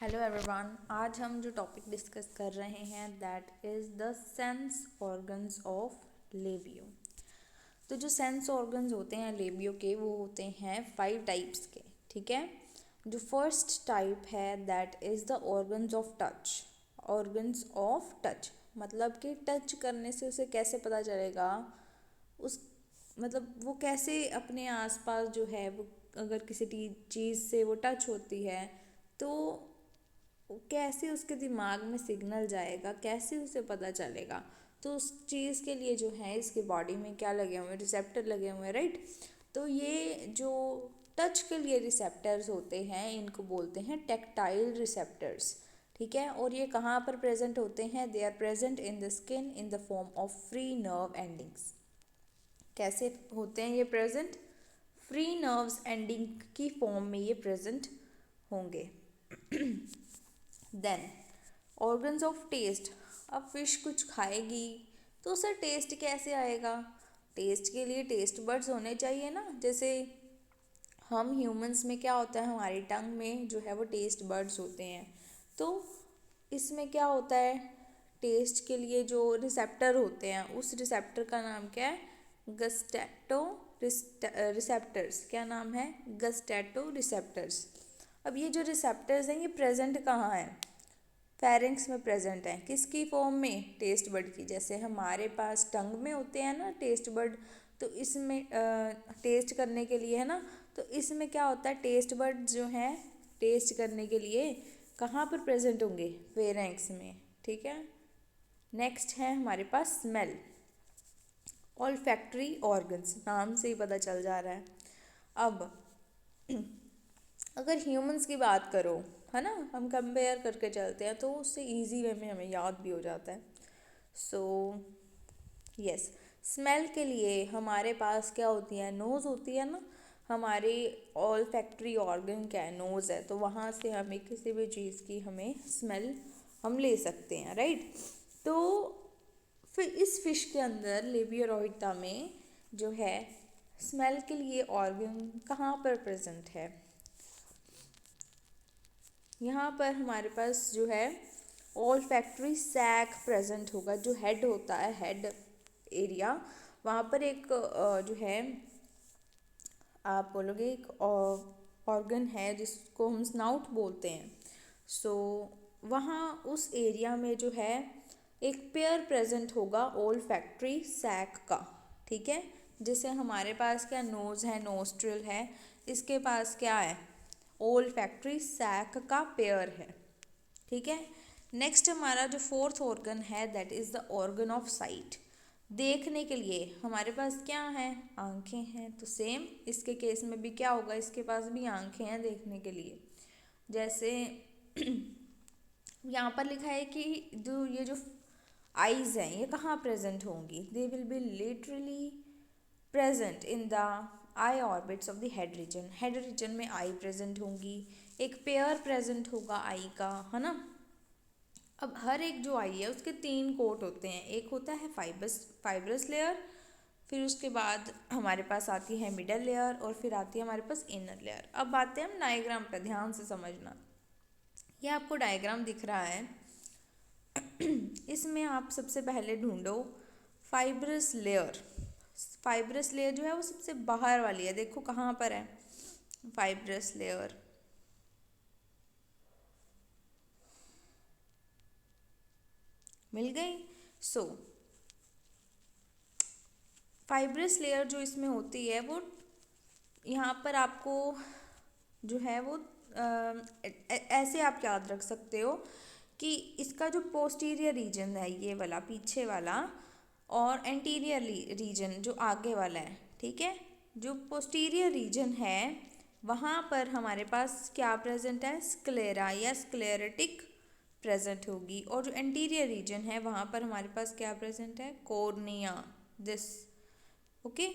Hello everyone, आज हम जो टॉपिक डिस्कस कर रहे हैं that is the sense organs of labio. तो जो सेंस ऑर्गन्स होते हैं लेबियो के वो होते हैं 5 टाइप्स के। ठीक है, जो फर्स्ट टाइप है that is the organs of touch. Organs of touch मतलब कि टच करने से उसे कैसे पता चलेगा, उस मतलब वो कैसे अपने आसपास जो है वो अगर किसी चीज़ से वो टच होती है तो कैसे उसके दिमाग में सिग्नल जाएगा, कैसे उसे पता चलेगा। तो उस चीज़ के लिए जो है इसके बॉडी में क्या लगे हुए हैं, रिसेप्टर लगे हुए हैं, राइट। तो ये जो टच के लिए रिसेप्टर्स होते हैं इनको बोलते हैं टेक्टाइल रिसेप्टर्स। ठीक है, और ये कहाँ पर प्रेजेंट होते हैं? They are present in the skin in the form of free nerve endings. कैसे होते हैं ये प्रेजेंट? फ्री नर्व्स एंडिंग की फॉर्म में ये प्रेजेंट होंगे। Then organs of taste. अब फिश कुछ खाएगी तो उसे टेस्ट कैसे आएगा? टेस्ट के लिए टेस्ट बड्स होने चाहिए ना। जैसे हम ह्यूमंस में क्या होता है, हमारी टंग में जो है वो टेस्ट बड्स होते हैं। तो इसमें क्या होता है, टेस्ट के लिए जो रिसेप्टर होते हैं उस रिसेप्टर का नाम क्या है? गस्टैटो रिसेप्टर्स। क्या नाम है? गस्टैटो रिसेप्टर्स। अब ये जो रिसेप्टर्स हैं ये प्रेजेंट कहाँ हैं? फेरिंग्स में प्रेजेंट है। किसकी फॉर्म में? टेस्ट बड की। जैसे हमारे पास टंग में होते हैं ना टेस्ट बड, तो इसमें टेस्ट करने के लिए है ना, तो इसमें क्या होता है, टेस्ट बड जो हैं टेस्ट करने के लिए कहाँ पर प्रेजेंट होंगे? फेरिंग्स में। ठीक है, नेक्स्ट है हमारे पास स्मेल। ऑल्फैक्टरी ऑर्गन्स, नाम से ही पता चल जा रहा है। अब अगर ह्यूमंस की बात करो, है ना, हम कंपेयर करके चलते हैं तो उससे इजी वे में हमें याद भी हो जाता है। सो यस, स्मेल के लिए हमारे पास क्या होती है? नोज़ होती है ना। हमारी ऑल फैक्ट्री ऑर्गन क्या है? नोज़ है। तो वहाँ से हमें किसी भी चीज़ की हमें स्मेल हम ले सकते हैं, राइट। तो फिर इस फिश के अंदर लेबियोरोइटा में जो है स्मेल के लिए ऑर्गन कहाँ पर प्रेजेंट है? यहाँ पर हमारे पास जो है ऑल फैक्ट्री सैक प्रेजेंट होगा। जो हेड होता है, हेड एरिया, वहाँ पर एक जो है आप बोलोगे एक ऑर्गन है जिसको हम स्नाउट बोलते हैं। सो वहाँ उस एरिया में जो है एक पेयर प्रेजेंट होगा ऑल फैक्ट्री सैक का। ठीक है, जैसे हमारे पास क्या नोज़ है, नोस्ट्रिल है, इसके पास क्या है? ओल फैक्ट्री सैक का पेयर है। ठीक है, नेक्स्ट हमारा जो फोर्थ ऑर्गन है that is the organ of site. देखने के लिए हमारे पास क्या है? आंखें हैं। तो सेम इसके केस में भी क्या होगा? इसके पास भी आंखें हैं देखने के लिए। जैसे यहाँ पर लिखा है कि ये जो आईज हैं ये कहाँ प्रेजेंट होंगी? They will be literally present in the I orbits of the head region. Head region में आई प्रेजेंट होंगी, एक पेयर प्रेजेंट होगा आई का, है ना। अब हर एक जो आई है उसके 3 कोट होते हैं। एक होता है फाइब्रस लेयर, फिर उसके बाद हमारे पास आती है मिडल लेयर, और फिर आती है हमारे पास इनर लेयर। अब आते हैं हम डायग्राम पे, ध्यान से समझना। ये आपको डायग्राम दिख रहा है इसमें आप सबसे पहले ढूंढो फाइब्रस लेयर। फाइब्रस लेयर जो है वो सबसे बाहर वाली है। देखो कहाँ पर है फाइब्रस लेयर? मिल गई। सो फाइब्रस लेयर जो इसमें होती है वो यहाँ पर आपको जो है वो ऐसे आप याद रख सकते हो कि इसका जो पोस्टीरियर रीजन है ये वाला पीछे वाला, और एंटीरियर रीजन जो आगे वाला है। ठीक है, जो पोस्टीरियर रीजन है वहाँ पर हमारे पास क्या प्रेजेंट है? स्क्लेरा या स्क्लेरेटिक प्रेजेंट होगी। और जो एंटीरियर रीजन है वहाँ पर हमारे पास क्या प्रेजेंट है? कॉर्निया। This okay.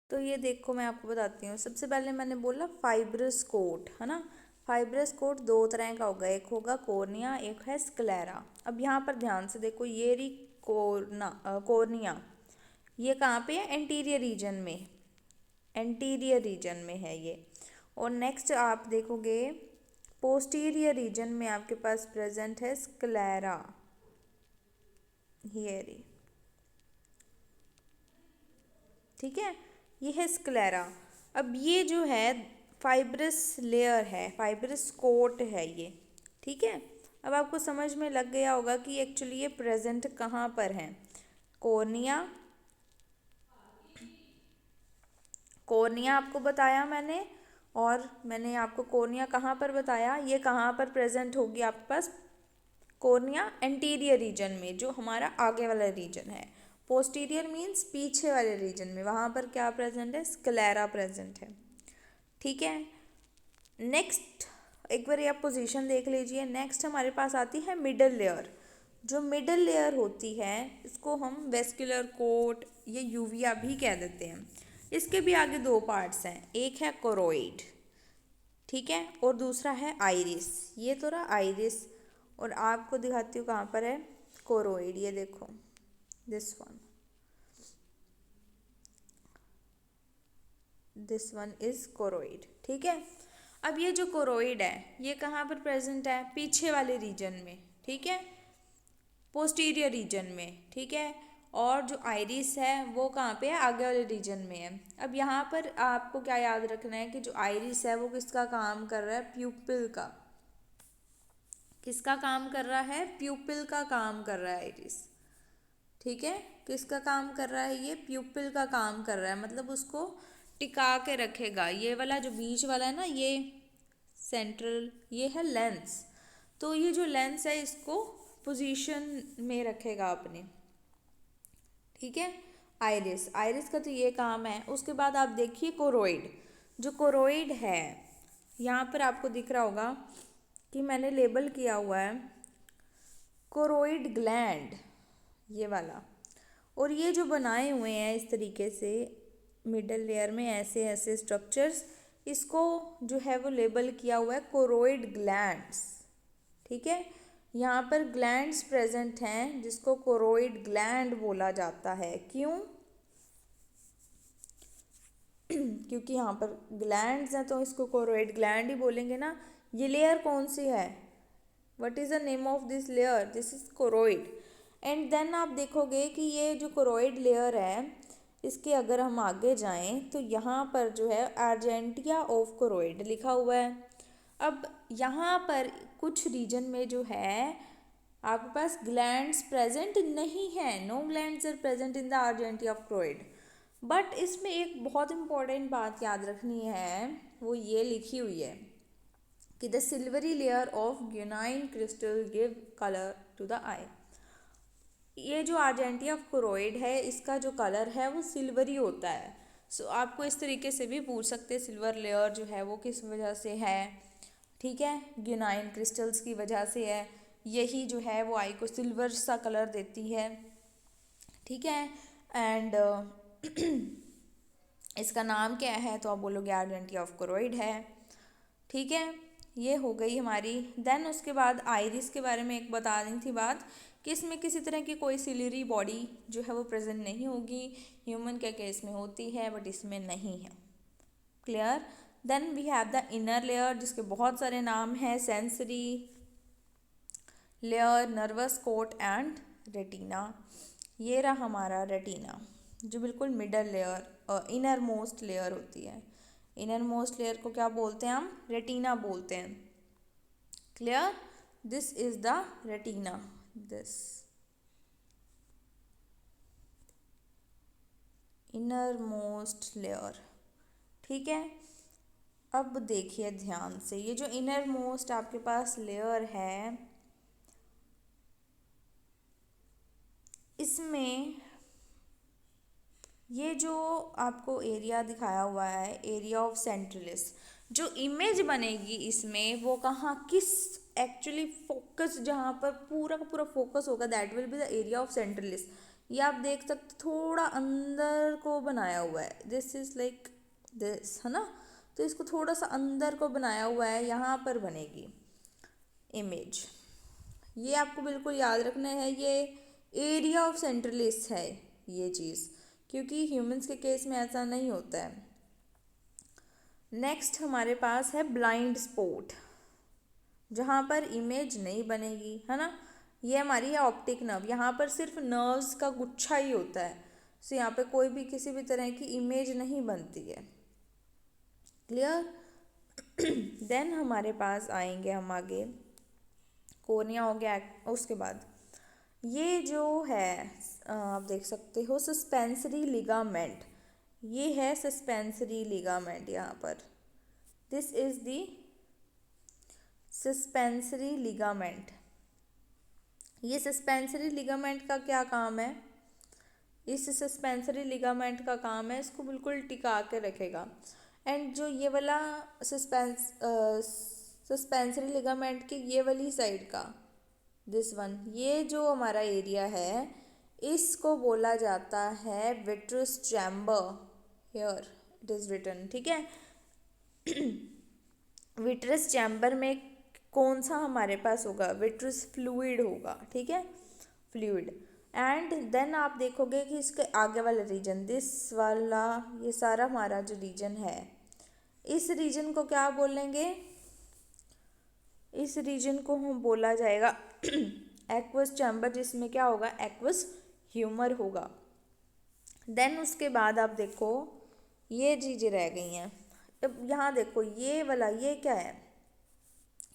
तो ये देखो मैं आपको बताती हूँ। सबसे पहले मैंने बोला फाइब्रस कोट, है ना। फाइब्रस कोट 2 तरह का होगा, एक होगा कॉर्निया, एक है स्क्लेरा। अब यहाँ पर ध्यान से देखो, ये रही कॉर्निया, ये कहाँ पे है? एंटीरियर रीजन में, एंटीरियर रीजन में है ये। और नेक्स्ट आप देखोगे पोस्टीरियर रीजन में आपके पास प्रेजेंट है स्क्लेरा, हियरी, ठीक है, ये है स्क्लेरा। अब ये जो है फाइब्रस लेयर है, फाइब्रस कोट है ये, ठीक है। अब आपको समझ में लग गया होगा कि एक्चुअली ये प्रेजेंट कहाँ पर है। कॉर्निया, कॉर्निया आपको बताया मैंने, और मैंने आपको कॉर्निया कहाँ पर बताया, ये कहाँ पर प्रेजेंट होगी आपके पास, कॉर्निया एंटीरियर रीजन में, जो हमारा आगे वाला रीजन है। पोस्टीरियर मीन्स पीछे वाले रीजन में, वहाँ पर क्या प्रेजेंट है, स्क्लेरा प्रेजेंट है, ठीक है। नेक्स्ट एक बार आप पोजीशन देख लीजिए। नेक्स्ट हमारे पास आती है मिडल लेयर। जो मिडल लेयर होती है इसको हम वेस्कुलर कोट या यूविया भी कह देते हैं। इसके भी आगे दो पार्ट्स हैं, एक है कोरोइड, ठीक है, और दूसरा है आइरिस। ये तो रहा आइरिस, और आपको दिखाती हूँ कहाँ पर है कोरोइड, ये देखो दिस वन इज कोरोइड, ठीक है। अब ये जो कोरोइड है ये कहाँ पर प्रेजेंट है, पीछे वाले रीजन में, ठीक है, पोस्टीरियर रीजन में, ठीक है। और जो आइरिस है वो कहाँ पे है, आगे वाले रीजन में है। अब यहाँ पर आपको क्या याद रखना है कि जो आइरिस है वो किसका काम कर रहा है, प्यूपिल का। किसका काम कर रहा है, प्यूपिल का काम कर रहा है आइरिस, ठीक है। किसका काम कर रहा है, ये प्यूपिल का काम कर रहा है, मतलब उसको टिका के रखेगा। ये वाला जो बीच वाला है ना, ये सेंट्रल, ये है लेंस, तो ये जो लेंस है इसको पोजीशन में रखेगा अपने, ठीक है। आइरिस, आइरिस का तो ये काम है। उसके बाद आप देखिए कोरोइड। जो कोरोइड है यहाँ पर आपको दिख रहा होगा कि मैंने लेबल किया हुआ है कोरोइड ग्लैंड, ये वाला। और ये जो बनाए हुए हैं इस तरीके से मिडल लेयर में ऐसे ऐसे स्ट्रक्चर्स, इसको जो है वो लेबल किया हुआ है कोरोइड ग्लैंड्स, ठीक है। यहाँ पर ग्लैंड्स प्रेजेंट हैं जिसको कोरोइड ग्लैंड बोला जाता है। क्यों? क्योंकि यहाँ पर ग्लैंड्स हैं तो इसको कोरोइड ग्लैंड ही बोलेंगे ना। ये लेयर कौन सी है, what is the name of this layer, this is choroid. And then आप देखोगे कि ये जो कोरोइड लेयर है इसके अगर हम आगे जाएं तो यहाँ पर जो है आर्जेंटिया ऑफ कोरोइड लिखा हुआ है। अब यहाँ पर कुछ रीजन में जो है आपके पास ग्लैंड्स प्रेजेंट नहीं है, no glands are present in the argentea of choroid. But इसमें एक बहुत इंपॉर्टेंट बात याद रखनी है, वो ये लिखी हुई है कि the silvery layer of guanine crystal give colour to the eye. ये जो आर्जेंटिया ऑफ कोरोइड है इसका जो कलर है वो सिल्वरी होता है। सो आपको इस तरीके से भी पूछ सकते हैं सिल्वर लेयर जो है वो किस वजह से है, ठीक है, ग्यूनाइन क्रिस्टल्स की वजह से है। यही जो है वो आई को सिल्वर सा कलर देती है, ठीक है। एंड इसका नाम क्या है तो आप बोलोगे आर्जेंटिया ऑफ कोरोइड है, ठीक है। ये हो गई हमारी। देन उसके बाद आइरिस के बारे में एक बता दी थी बात कि इसमें किसी तरह की कोई सिलियरी बॉडी जो है वो प्रेजेंट नहीं होगी। ह्यूमन के केस में होती है बट इसमें नहीं है, clear. Then we have the inner layer जिसके बहुत सारे नाम हैं, sensory layer, nervous coat and retina. ये रहा हमारा रेटिना जो बिल्कुल middle layer inner most layer होती है। इनर मोस्ट लेयर को क्या बोलते हैं हम, रेटिना बोलते हैं, clear. This is the retina, this inner most layer, ठीक है। अब देखिए ध्यान से, ये जो इनर मोस्ट आपके पास लेयर है इसमें ये जो आपको एरिया दिखाया हुआ है, एरिया ऑफ सेंट्रलिस, जो इमेज बनेगी इसमें वो कहाँ, किस एक्चुअली फोकस, जहाँ पर पूरा का पूरा फोकस होगा that will be the area of centralis. ये आप देख सकते थोड़ा अंदर को बनाया हुआ है, दिस इज लाइक दिस, है ना। तो इसको थोड़ा सा अंदर को बनाया हुआ है, यहाँ पर बनेगी इमेज। ये आपको बिल्कुल याद रखना है, ये एरिया ऑफ सेंट्रलिस है ये चीज़, क्योंकि ह्यूमंस के केस में ऐसा नहीं होता है। नेक्स्ट हमारे पास है ब्लाइंड स्पॉट, जहाँ पर इमेज नहीं बनेगी, है ना। ये हमारी है ऑप्टिक नर्व, यहाँ पर सिर्फ नर्व्स का गुच्छा ही होता है, सो यहाँ पे कोई भी किसी भी तरह की इमेज नहीं बनती है। क्लियर। देन हमारे पास आएंगे हम आगे, कोर्निया हो गया। उसके बाद ये जो है आप देख सकते हो सस्पेंसरी लिगामेंट, ये है सस्पेंसरी लिगामेंट। यहाँ पर this is the suspensory ligament. ये सस्पेंसरी लिगामेंट का क्या काम है? इस सस्पेंसरी लिगामेंट का काम है इसको बिल्कुल टिका के रखेगा। एंड जो ये वाला सस्पेंसरी लिगामेंट की ये वाली साइड का दिस वन, ये जो हमारा एरिया है इसको बोला जाता है vitreous chamber. Here it is written, ठीक है। विट्रस चैम्बर में कौन सा हमारे पास होगा? विट्रस फ्लूइड होगा, ठीक है, फ्लूइड। एंड देन आप देखोगे कि इसके आगे वाला रीजन, दिस वाला, ये सारा हमारा जो रीजन है, इस रीजन को क्या बोलेंगे? इस रीजन को हम बोला जाएगा एक्वस चैम्बर, जिसमें क्या होगा? एक्वस ह्यूमर होगा। देन उसके बाद आप देखो ये चीज़ें रह गई हैं। अब यहाँ देखो ये वाला, ये क्या है?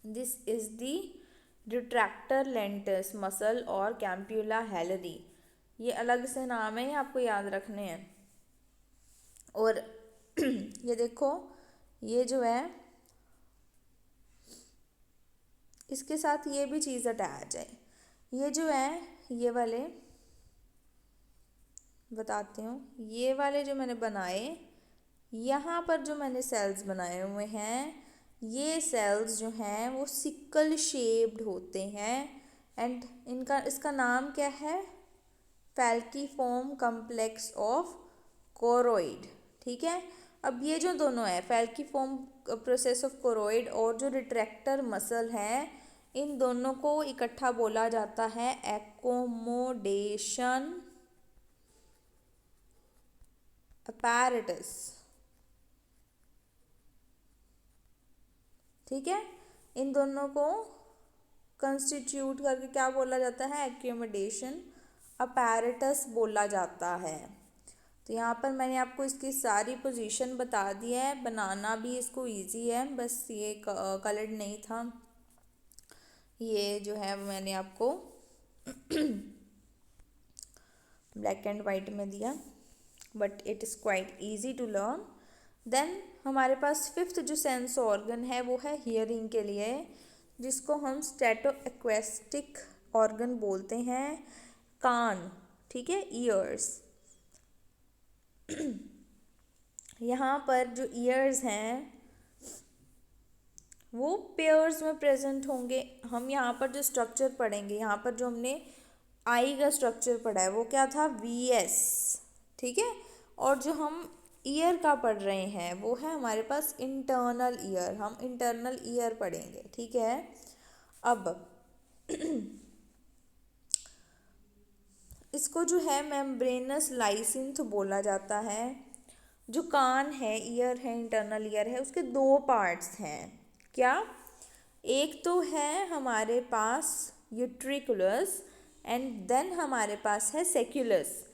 This is the retractor Lantus muscle और कैम्प्यूला हैलरी। ये अलग से नाम है, ये आपको याद रखने हैं। और ये देखो ये जो है इसके साथ ये भी चीज़ अटैच है। ये जो है ये वाले बताती हूँ, ये वाले जो मैंने बनाए, यहाँ पर जो मैंने सेल्स बनाए हुए हैं, ये सेल्स जो हैं वो सिकल शेप्ड होते हैं। एंड इसका नाम क्या है? फैल्कीफॉर्म कम्प्लेक्स ऑफ कोरोइड, ठीक है। अब ये जो दोनों है फैल्कीफॉर्म प्रोसेस ऑफ कोरोइड और जो रिट्रैक्टर मसल है, इन दोनों को इकट्ठा बोला जाता है एकोमोडेशन अपैरेटस, ठीक है। इन दोनों को कंस्टिट्यूट करके क्या बोला जाता है? एकोमोडेशन अपैरेटस बोला जाता है। तो यहाँ पर मैंने आपको इसकी सारी पोजीशन बता दी है, बनाना भी इसको इजी है, बस ये कलर्ड नहीं था। ये जो है मैंने आपको ब्लैक एंड वाइट में दिया, but it is quite easy to learn. Then हमारे पास फिफ्थ जो सेंस ऑर्गन है वो है हियरिंग के लिए, जिसको हम स्टेटो एक्वेस्टिक ऑर्गन बोलते हैं। कान, ठीक है, ईयर्स। यहाँ पर जो ईयर्स हैं वो पेयर्स में प्रेजेंट होंगे। हम यहाँ पर जो स्ट्रक्चर पढ़ेंगे, यहाँ पर जो हमने आई का स्ट्रक्चर पढ़ा है वो क्या था? वीएस, ठीक है। और जो हम ईयर का पढ़ रहे हैं वो है हमारे पास इंटरनल ईयर, हम इंटरनल ईयर पढ़ेंगे, ठीक है। अब इसको जो है मेम्ब्रेनस लाइसिंथ बोला जाता है। जो कान है, ईयर है, इंटरनल ईयर है, उसके दो पार्ट्स हैं। क्या? एक तो है हमारे पास यूट्रिकुलस एंड देन हमारे पास है सेक्युलस।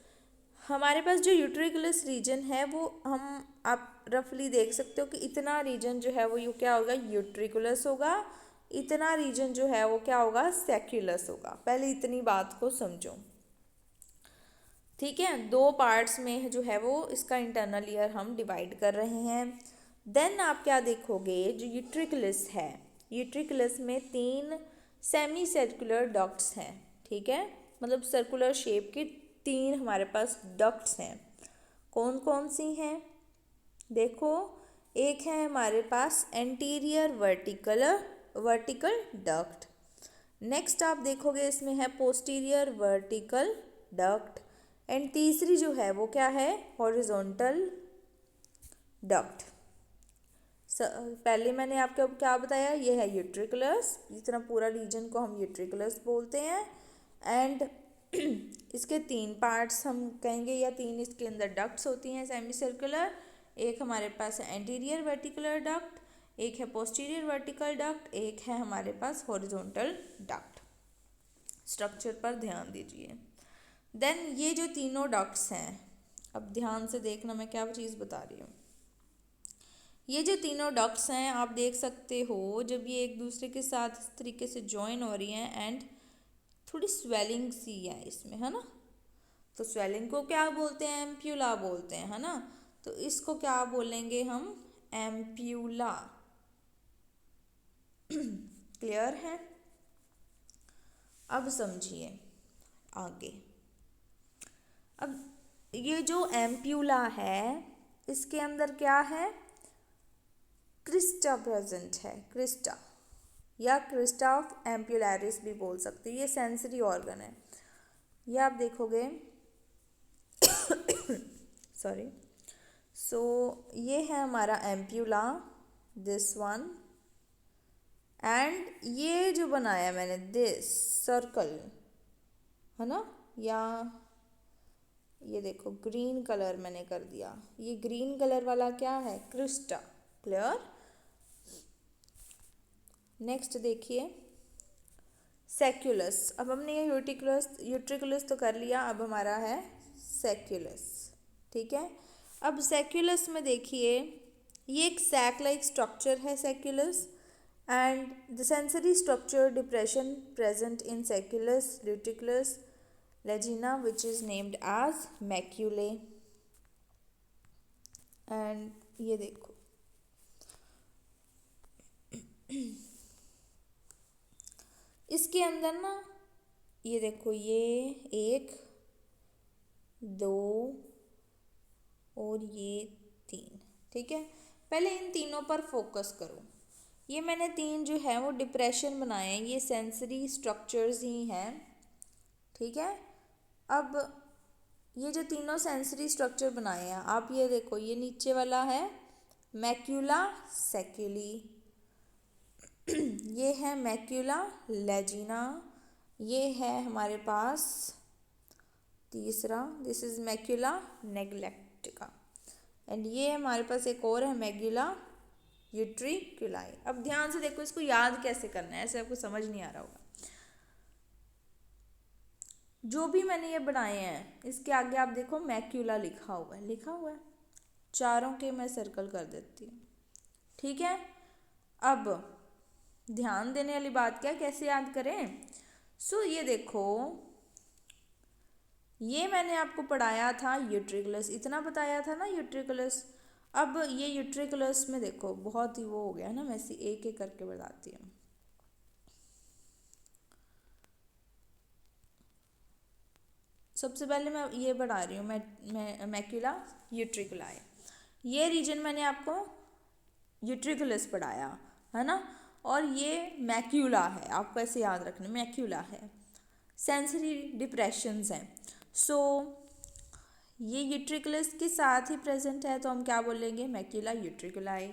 हमारे पास जो यूट्रिकुलस रीजन है वो आप रफली देख सकते हो कि इतना रीजन जो है वो यू क्या होगा? यूट्रिकुलस होगा। इतना रीजन जो है वो क्या होगा? सेक्युलस होगा। पहले इतनी बात को समझो, ठीक है। दो पार्ट्स में जो है वो इसका इंटरनल ईयर हम डिवाइड कर रहे हैं। देन आप क्या देखोगे? जो यूट्रिकुलस है, यूट्रिकुलस में 3 सेमी सर्कुलर डक्ट्स हैं, ठीक है, मतलब सर्कुलर शेप के 3 हमारे पास डक्ट्स हैं। कौन कौन सी हैं? देखो, एक है हमारे पास एंटीरियर वर्टिकल डक्ट। नेक्स्ट आप देखोगे इसमें है पोस्टीरियर वर्टिकल डक्ट। एंड तीसरी जो है वो क्या है? Horizontal duct. पहले मैंने आपको क्या बताया? ये है यूट्रिकुलस, इतना पूरा रीजन को हम यूट्रिकुलस बोलते हैं। एंड इसके 3 पार्ट्स हम कहेंगे, या 3 इसके अंदर डक्ट्स होती हैं सेमी सर्कुलर। एक हमारे पास है एंटीरियर वर्टिकुलर डक्ट, एक है पोस्टीरियर वर्टिकल डक्ट, एक है हमारे पास हॉरिजॉन्टल डक्ट। स्ट्रक्चर पर ध्यान दीजिए। देन ये जो तीनों डक्ट्स हैं, अब ध्यान से देखना मैं क्या चीज़ बता रही हूँ। ये जो तीनों डक्ट्स हैं आप देख सकते हो, जब ये एक दूसरे के साथ इस तरीके से ज्वाइन हो रही हैं एंड थोड़ी स्वेलिंग सी है इसमें, है ना। तो स्वेलिंग को क्या बोलते हैं? एम्प्यूला बोलते हैं, है ना। तो इसको क्या बोलेंगे हम? एम्प्यूला। क्लियर है? अब समझिए आगे। अब ये जो एम्प्यूला है इसके अंदर क्या है? क्रिस्टा प्रेजेंट है, क्रिस्टा या क्रिस्टा ऑफ एम्प्यूलरिस भी बोल सकते हैं। ये सेंसरी ऑर्गन है। ये आप देखोगे सॉरी। सो ये है हमारा एम्प्यूला, दिस वन, एंड ये जो बनाया मैंने दिस सर्कल, है ना, या ये देखो ग्रीन कलर मैंने कर दिया, ये ग्रीन कलर वाला क्या है? क्रिस्टा। क्लियर? नेक्स्ट देखिए सेक्युलस। अब हमने ये यूट्रिकुलस तो कर लिया, अब हमारा है सेक्युलस। ठीक है। अब सेक्युलस में देखिए ये एक सैक लाइक स्ट्रक्चर है sacculus, and the sensory structure depression present in sacculus utriculus lagena which is named as macula. एंड ये देखो इसके अंदर ना, ये देखो ये 1 2 और ये 3। ठीक है। पहले इन तीनों पर फोकस करो। ये मैंने 3 जो है वो डिप्रेशन बनाए हैं, ये सेंसरी स्ट्रक्चर्स ही हैं। ठीक है। अब ये जो तीनों सेंसरी स्ट्रक्चर बनाए हैं, आप ये देखो, ये नीचे वाला है मैक्यूला सेक्युली, ये है मैक्यूला लेजिना, ये है हमारे पास तीसरा, दिस इज मैक्यूला नेग्लेक्टिका, एंड ये हमारे पास एक और है मैक्यूला यूट्रिकुलाई। अब ध्यान से देखो, इसको याद कैसे करना है, ऐसे आपको समझ नहीं आ रहा होगा। जो भी मैंने ये बनाए हैं इसके आगे आप देखो मैक्यूला लिखा हुआ है, लिखा हुआ है। चारों के मैं सर्कल कर देती हूँ। ठीक है। अब ध्यान देने वाली बात क्या है, कैसे याद करें? सो ये देखो, ये मैंने आपको पढ़ाया था यूट्रिकुलस, इतना बताया था ना यूट्रिकुलस। अब ये यूट्रिकुलस में देखो बहुत ही वो हो गया ना, मैं ऐसे एक एक करके बताती हूँ। सबसे पहले मैं ये पढ़ा रही हूँ, मैं मैक्यूला यूट्रिकुलाई। ये रीजन मैंने आपको यूट्रिकुलस पढ़ाया है ना, और ये मैक्यूला है, आपको ऐसे याद रखना, मैक्यूला है। सेंसरी डिप्रेशंस हैं। सो ये यूट्रिकुलस के साथ ही प्रेजेंट है, तो हम क्या बोलेंगे? मैक्यूला यूट्रिकुलाई।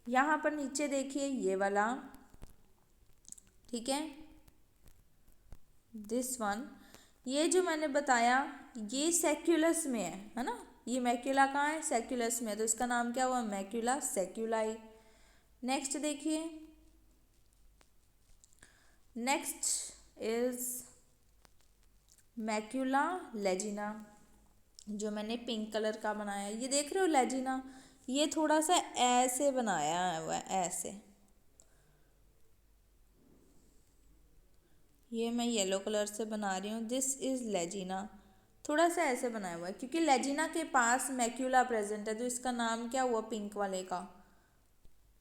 यहाँ पर नीचे देखिए ये वाला, ठीक है, दिस वन, ये जो मैंने बताया ये सेक्युलस में है ना, ये मैक्यूला कहाँ है? सेक्युलस में, तो इसका नाम क्या हुआ? मैक्यूला सेक्युलाई। नेक्स्ट देखिए, नेक्स्ट इज मैक्यूला लेजिना, जो मैंने पिंक कलर का बनाया। ये देख रहे हो लेजिना, ये थोड़ा सा ऐसे बनाया हुआ है, ऐसे। ये मैं येलो कलर से बना रही हूँ, दिस इज लेजिना, थोड़ा सा ऐसे बनाया हुआ है क्योंकि लेजिना के पास मैक्यूला प्रेजेंट है, तो इसका नाम क्या हुआ पिंक वाले का?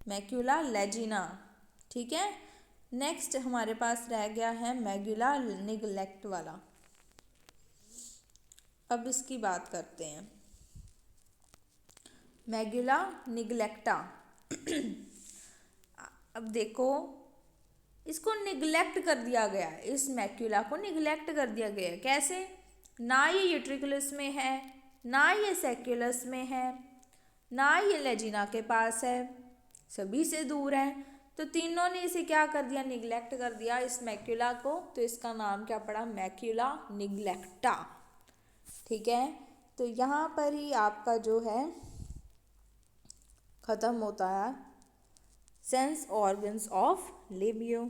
मैक्यूला लेजिना। ठीक है। नेक्स्ट हमारे पास रह गया है मैक्यूला निग्लेक्ट वाला। अब इसकी बात करते हैं, मैक्यूला निग्लेक्टा। अब देखो, इसको निग्लेक्ट कर दिया गया है, इस मैक्यूला को निग्लेक्ट कर दिया गया है। कैसे? ना ये यूट्रिकुलस में है, ना ये सेक्युलस में है, ना ये लेजिना के पास है, सभी से दूर है। तो तीनों ने इसे क्या कर दिया? निग्लेक्ट कर दिया इस मैक्यूला को, तो इसका नाम क्या पड़ा? मैक्यूला निग्लेक्टा। ठीक है। तो यहाँ पर ही आपका जो है ख़त्म होता है सेंस ऑर्गन्स ऑफ लेबियो।